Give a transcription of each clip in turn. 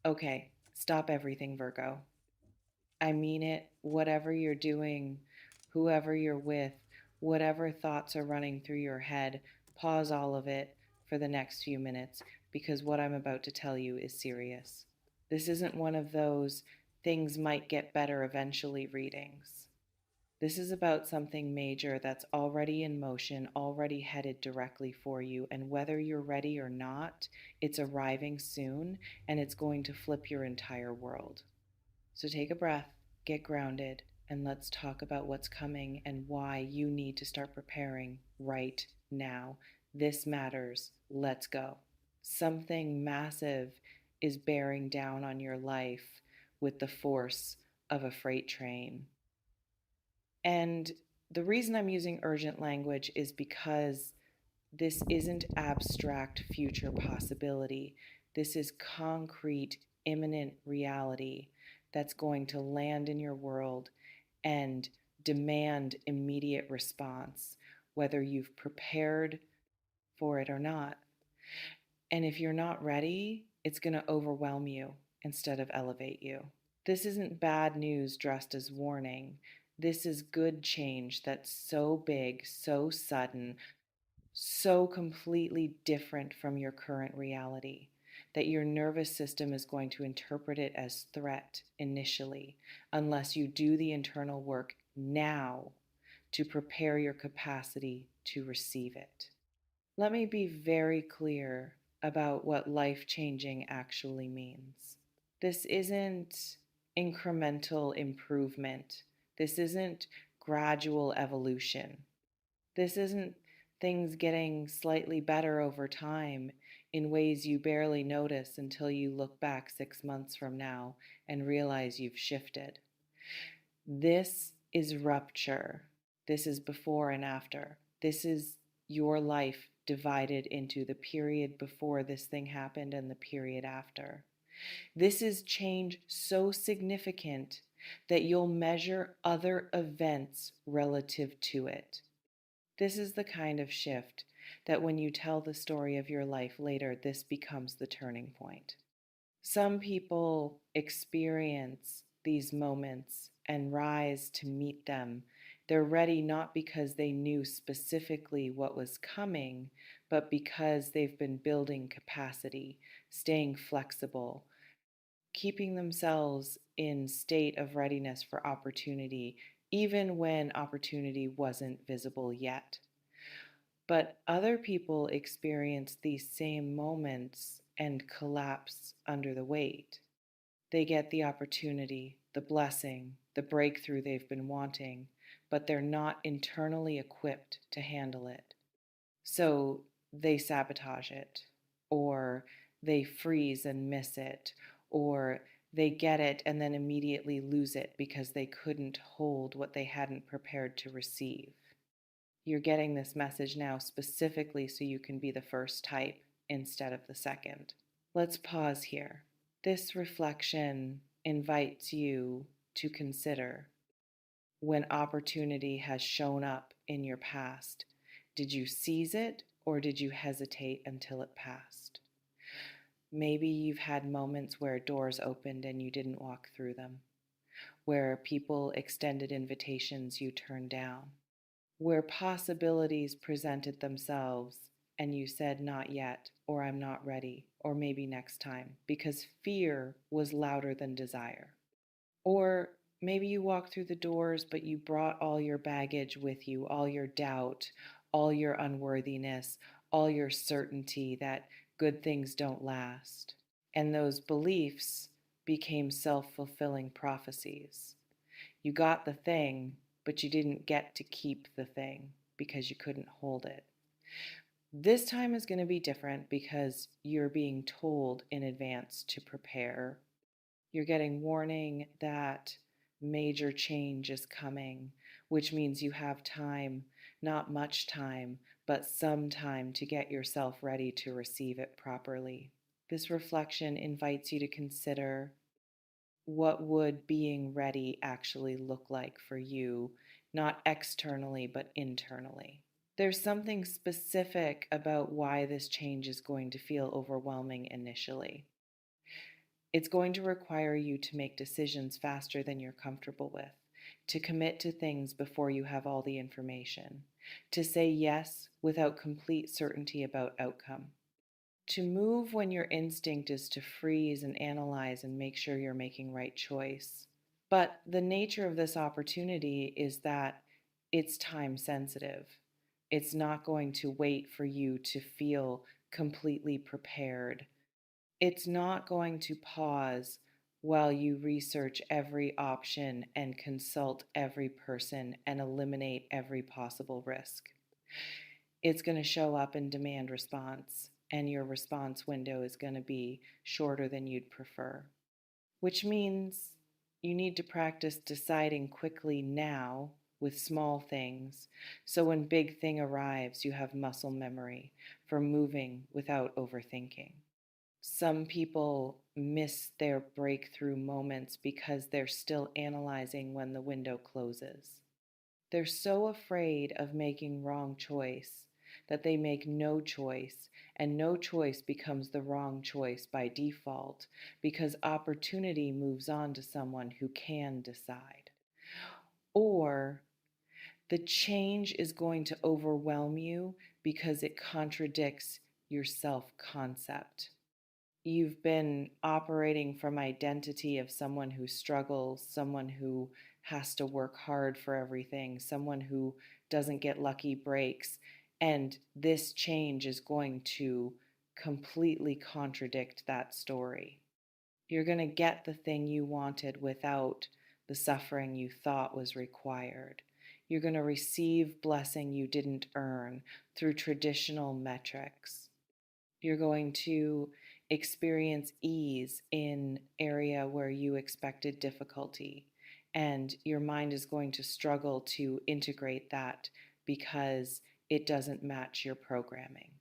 Okay, stop everything, Virgo. I mean it, whatever you're doing, whoever you're with, whatever thoughts are running through your head, pause all of it for the next few minutes because what I'm about to tell you is serious. This isn't one of those things might get better eventually readings. This is about something major that's already in motion, already headed directly for you, and whether you're ready or not, it's arriving soon and it's going to flip your entire world. So take a breath, get grounded, and let's talk about what's coming and why you need to start preparing right now. This matters. Let's go. Something massive is bearing down on your life with the force of a freight train. And the reason I'm using urgent language is because this isn't abstract future possibility. This is concrete, imminent reality that's going to land in your world and demand immediate response, whether you've prepared for it or not. And if you're not ready, it's going to overwhelm you instead of elevate you. This isn't bad news dressed as warning. This is good change that's so big, so sudden, so completely different from your current reality that your nervous system is going to interpret it as threat initially, unless you do the internal work now to prepare your capacity to receive it. Let me be very clear about what life changing actually means. This isn't incremental improvement. This isn't gradual evolution. This isn't things getting slightly better over time in ways you barely notice until you look back 6 months from now and realize you've shifted. This is rupture. This is before and after. This is your life divided into the period before this thing happened and the period after. This is change so significant that you'll measure other events relative to it. This is the kind of shift that when you tell the story of your life later, this becomes the turning point. Some people experience these moments and rise to meet them. They're ready not because they knew specifically what was coming, but because they've been building capacity, staying flexible, keeping themselves in state of readiness for opportunity, even when opportunity wasn't visible yet. But other people experience these same moments and collapse under the weight. They get the opportunity, the blessing, the breakthrough they've been wanting, but they're not internally equipped to handle it. So they sabotage it, or they freeze and miss it, or they get it and then immediately lose it because they couldn't hold what they hadn't prepared to receive. You're getting this message now specifically so you can be the first type instead of the second. Let's pause here. This reflection invites you to consider when opportunity has shown up in your past. Did you seize it or did you hesitate until it passed? Maybe you've had moments where doors opened and you didn't walk through them, where people extended invitations you turned down, where possibilities presented themselves and you said, not yet, or I'm not ready, or maybe next time, because fear was louder than desire. Or maybe you walked through the doors, but you brought all your baggage with you, all your doubt, all your unworthiness, all your certainty that good things don't last. And those beliefs became self fulfilling prophecies. You got the thing, but you didn't get to keep the thing because you couldn't hold it. This time is going to be different because you're being told in advance to prepare. You're getting warning that major change is coming, which means you have time, not much time, but some time to get yourself ready to receive it properly. This reflection invites you to consider what would being ready actually look like for you, not externally, but internally. There's something specific about why this change is going to feel overwhelming initially. It's going to require you to make decisions faster than you're comfortable with, to commit to things before you have all the information, to say yes without complete certainty about outcome, to move when your instinct is to freeze and analyze and make sure you're making right choice. But the nature of this opportunity is that it's time sensitive. It's not going to wait for you to feel completely prepared. It's not going to pause while you research every option and consult every person and eliminate every possible risk. It's going to show up in demand response, and your response window is going to be shorter than you'd prefer, which means you need to practice deciding quickly now with small things so when big thing arrives, you have muscle memory for moving without overthinking. Some people miss their breakthrough moments because they're still analyzing when the window closes. They're so afraid of making wrong choice that they make no choice, and no choice becomes the wrong choice by default because opportunity moves on to someone who can decide. Or the change is going to overwhelm you because it contradicts your self concept. You've been operating from identity of someone who struggles, someone who has to work hard for everything, someone who doesn't get lucky breaks, and this change is going to completely contradict that story. You're going to get the thing you wanted without the suffering you thought was required. You're going to receive blessing you didn't earn through traditional metrics. You're going to experience ease in area where you expected difficulty, and your mind is going to struggle to integrate that because it doesn't match your programming.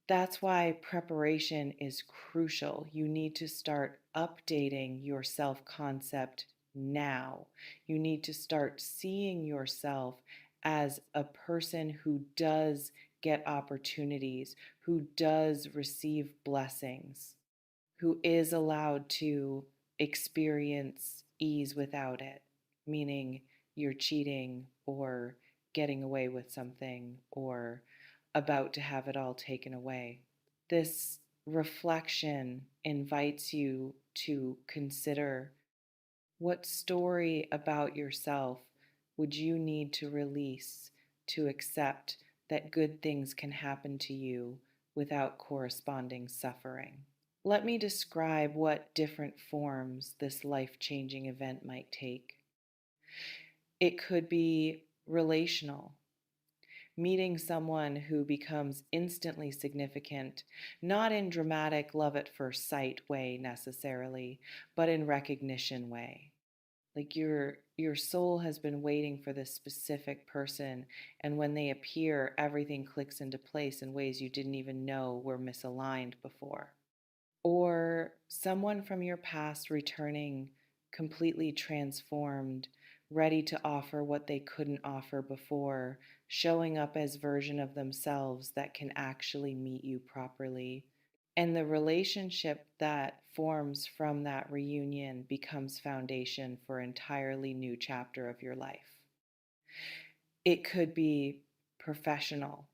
That's why preparation is crucial. You need to start updating your self concept now. You need to start seeing yourself as a person who does get opportunities, who does receive blessings, who is allowed to experience ease without it, meaning you're cheating or getting away with something or about to have it all taken away. This reflection invites you to consider what story about yourself would you need to release to accept that good things can happen to you without corresponding suffering. Let me describe what different forms this life-changing event might take. It could be relational, meeting someone who becomes instantly significant, not in dramatic love at first sight way necessarily, but in recognition way. Like your soul has been waiting for this specific person, and when they appear, everything clicks into place in ways you didn't even know were misaligned before. Or someone from your past returning completely transformed, ready to offer what they couldn't offer before, showing up as version of themselves that can actually meet you properly. And the relationship that forms from that reunion becomes foundation for an entirely new chapter of your life. It could be professional,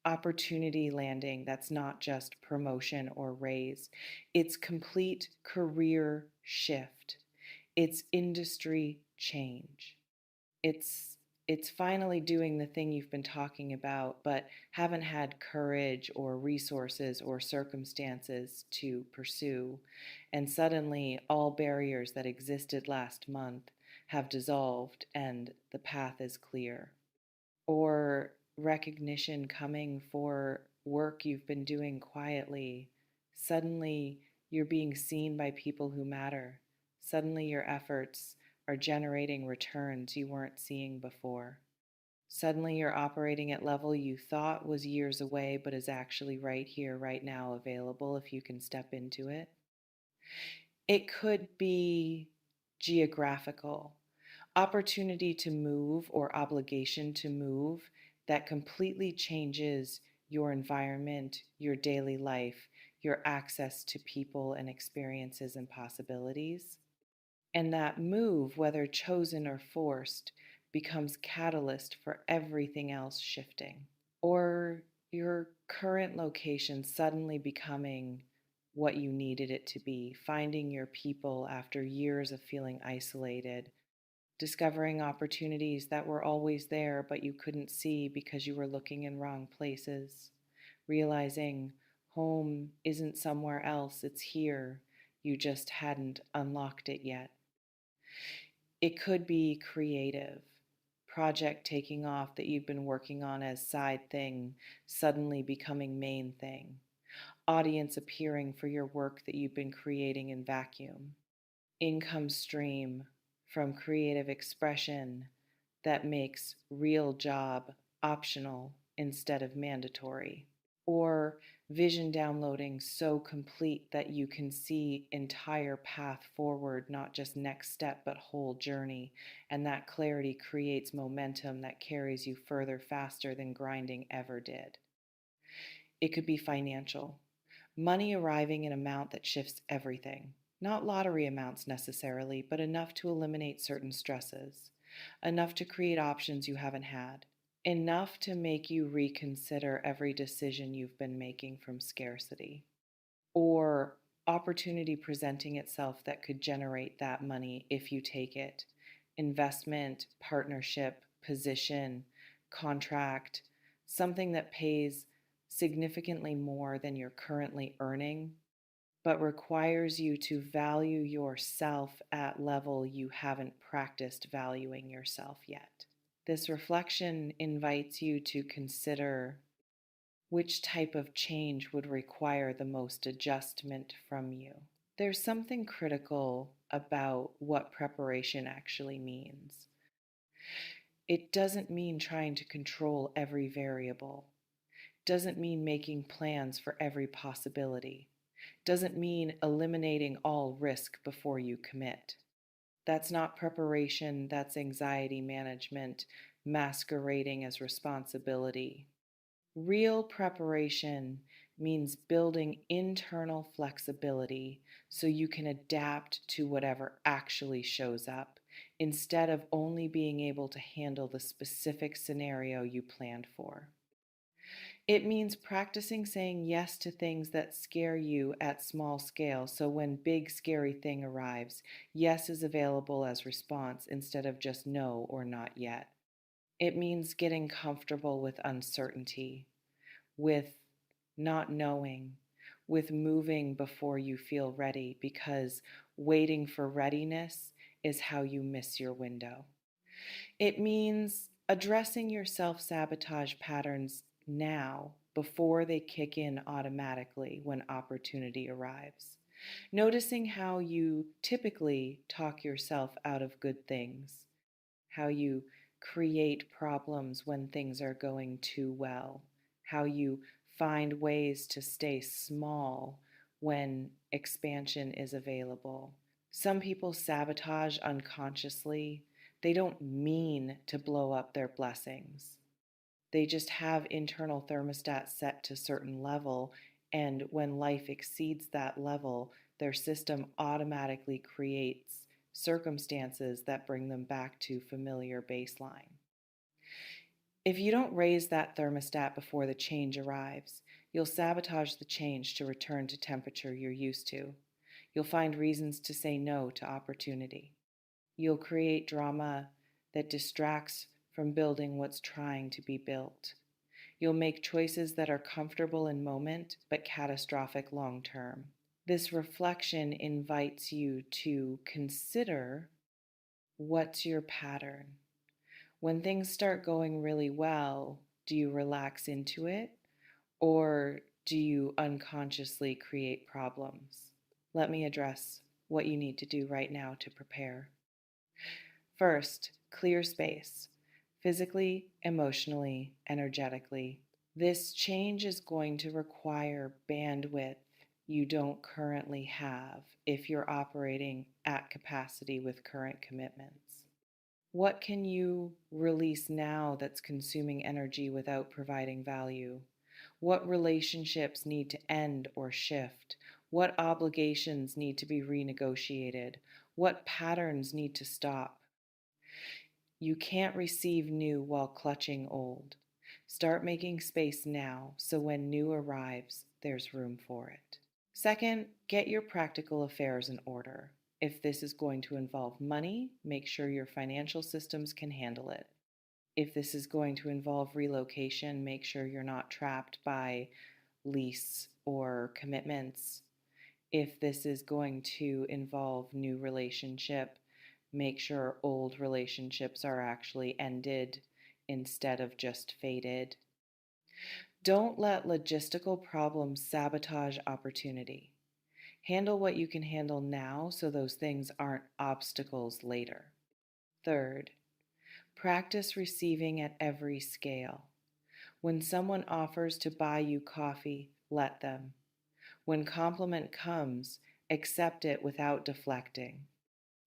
opportunity landing that's not just promotion or raise. It's complete career shift. It's industry change. It's finally doing the thing you've been talking about, but haven't had courage or resources or circumstances to pursue. And suddenly, all barriers that existed last month have dissolved and the path is clear. Or recognition coming for work you've been doing quietly. Suddenly, you're being seen by people who matter. Suddenly, your efforts are generating returns you weren't seeing before. Suddenly, you're operating at level you thought was years away, but is actually right here, right now, available if you can step into it. It could be geographical, opportunity to move or obligation to move that completely changes your environment, your daily life, your access to people and experiences and possibilities. And that move, whether chosen or forced, becomes catalyst for everything else shifting. Or your current location suddenly becoming what you needed it to be, finding your people after years of feeling isolated, discovering opportunities that were always there but you couldn't see because you were looking in wrong places, realizing home isn't somewhere else, it's here, you just hadn't unlocked it yet. It could be creative, project taking off that you've been working on as side thing, suddenly becoming main thing, audience appearing for your work that you've been creating in vacuum, income stream from creative expression that makes real job optional instead of mandatory, or vision downloading so complete that you can see entire path forward, not just next step but whole journey, and that clarity creates momentum that carries you further faster than grinding ever did. It could be financial, money arriving in amount that shifts everything, not lottery amounts necessarily, but enough to eliminate certain stresses, enough to create options you haven't had, enough to make you reconsider every decision you've been making from scarcity, or opportunity presenting itself that could generate that money if you take it. Investment, partnership, position, contract, something that pays significantly more than you're currently earning, but requires you to value yourself at level you haven't practiced valuing yourself yet. This reflection invites you to consider which type of change would require the most adjustment from you. There's something critical about what preparation actually means. It doesn't mean trying to control every variable. Doesn't mean making plans for every possibility. Doesn't mean eliminating all risk before you commit. That's not preparation, that's anxiety management masquerading as responsibility. Real preparation means building internal flexibility so you can adapt to whatever actually shows up instead of only being able to handle the specific scenario you planned for. It means practicing saying yes to things that scare you at small scale so when big scary thing arrives, yes is available as response instead of just no or not yet. It means getting comfortable with uncertainty, with not knowing, with moving before you feel ready, because waiting for readiness is how you miss your window. It means addressing your self sabotage patterns now before they kick in automatically when opportunity arrives. Noticing how you typically talk yourself out of good things, how you create problems when things are going too well, how you find ways to stay small when expansion is available. Some people sabotage unconsciously. They don't mean to blow up their blessings. They just have internal thermostats set to a certain level, and when life exceeds that level, their system automatically creates circumstances that bring them back to familiar baseline. If you don't raise that thermostat before the change arrives, you'll sabotage the change to return to temperature you're used to. You'll find reasons to say no to opportunity. You'll create drama that distracts from building what's trying to be built. You'll make choices that are comfortable in moment but catastrophic long term. This reflection invites you to consider, what's your pattern? When things start going really well, do you relax into it, or do you unconsciously create problems? Let me address what you need to do right now to prepare. First, clear space, physically, emotionally, energetically. This change is going to require bandwidth you don't currently have if you're operating at capacity with current commitments. What can you release now that's consuming energy without providing value? What relationships need to end or shift? What obligations need to be renegotiated? What patterns need to stop? You can't receive new while clutching old. Start making space now so when new arrives, there's room for it. Second, get your practical affairs in order. If this is going to involve money, make sure your financial systems can handle it. If this is going to involve relocation, make sure you're not trapped by lease or commitments. If this is going to involve new relationship, make sure old relationships are actually ended instead of just faded. Don't let logistical problems sabotage opportunity. Handle what you can handle now so those things aren't obstacles later. Third, practice receiving at every scale. When someone offers to buy you coffee, let them. When compliment comes, accept it without deflecting.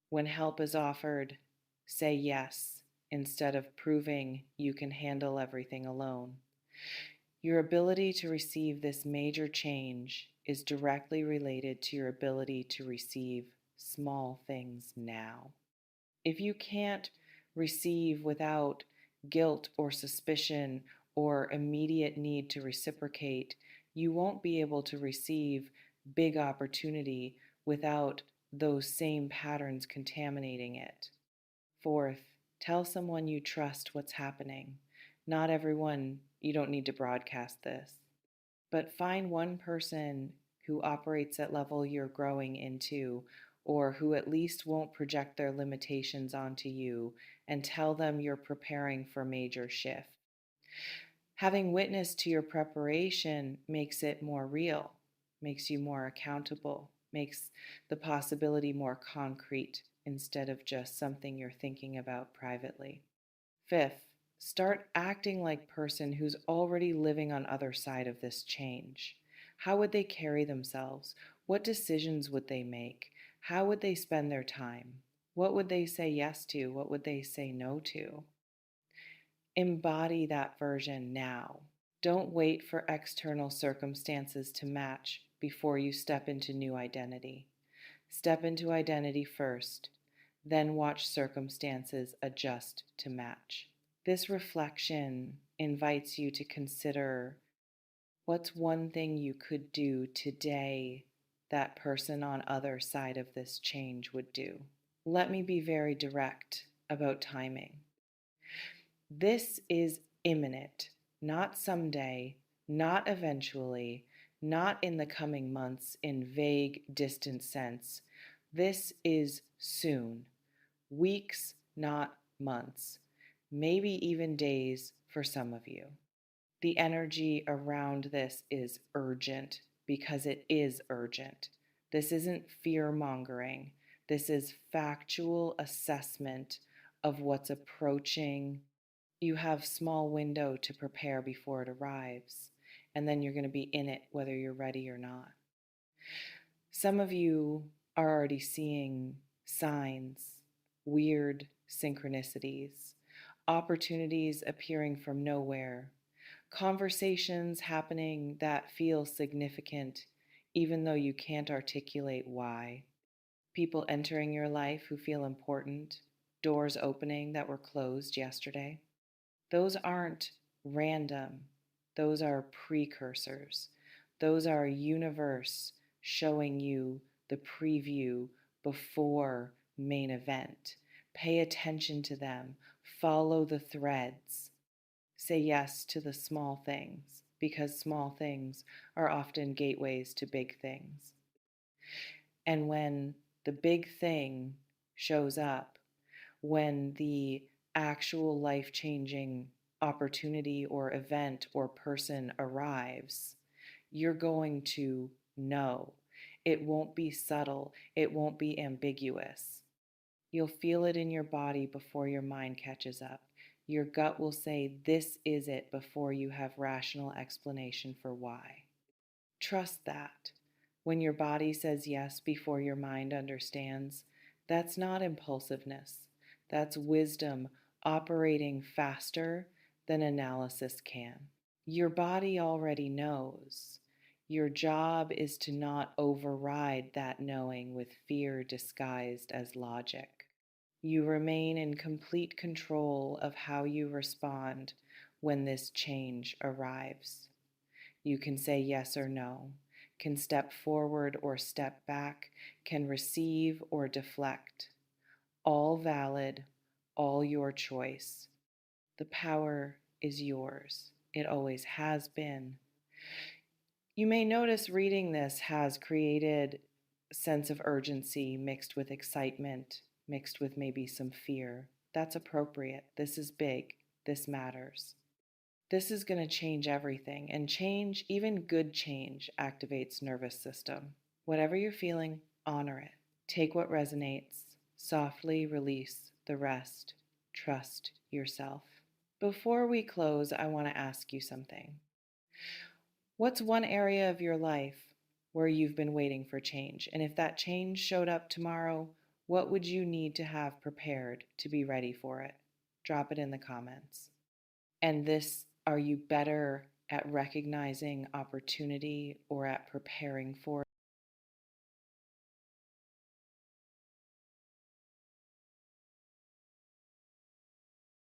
When help is offered, say yes instead of proving you can handle everything alone. Your ability to receive this major change is directly related to your ability to receive small things now. If you can't receive without guilt or suspicion or immediate need to reciprocate, you won't be able to receive big opportunity without those same patterns contaminating it. Fourth, tell someone you trust what's happening. Not everyone, you don't need to broadcast this, but find one person who operates at level you're growing into, or who at least won't project their limitations onto you, and tell them you're preparing for major shift. Having witnessed to your preparation makes it more real, makes you more accountable, makes the possibility more concrete instead of just something you're thinking about privately. Fifth, start acting like person who's already living on other side of this change. How would they carry themselves? What decisions would they make? How would they spend their time? What would they say yes to? What would they say no to? Embody that version now. Don't wait for external circumstances to match before you step into new identity. Step into identity first, then watch circumstances adjust to match. This reflection invites you to consider, what's one thing you could do today that person on other side of this change would do? Let me be very direct about timing. This is imminent, not someday, not eventually, not in the coming months in vague, distant sense. This is soon. Weeks, not months. Maybe even days for some of you. The energy around this is urgent because it is urgent. This isn't fear mongering. This is factual assessment of what's approaching. You have small window to prepare before it arrives, and then you're going to be in it whether you're ready or not. Some of you are already seeing signs, weird synchronicities, opportunities appearing from nowhere, conversations happening that feel significant even though you can't articulate why, people entering your life who feel important, doors opening that were closed yesterday. Those aren't random. Those are precursors. Those are universe showing you the preview before main event. Pay attention to them. Follow the threads. Say yes to the small things because small things are often gateways to big things. And when the big thing shows up, when the actual life-changing opportunity or event or person arrives, you're going to know. It won't be subtle. It won't be ambiguous. You'll feel it in your body before your mind catches up. Your gut will say, this is it, before you have rational explanation for why. Trust that. When your body says yes before your mind understands, that's not impulsiveness. That's wisdom operating faster than analysis can. Your body already knows. Your job is to not override that knowing with fear disguised as logic. You remain in complete control of how you respond when this change arrives. You can say yes or no, can step forward or step back, can receive or deflect. All valid, all your choice. The power is yours. It always has been. You may notice reading this has created a sense of urgency mixed with excitement, mixed with maybe some fear. That's appropriate. This is big. This matters. This is going to change everything, and change, even good change, activates nervous system. Whatever you're feeling, honor it. Take what resonates, softly release the rest. Trust yourself. Before we close, I want to ask you something. What's one area of your life where you've been waiting for change? And if that change showed up tomorrow, what would you need to have prepared to be ready for it? Drop it in the comments. And this, are you better at recognizing opportunity or at preparing for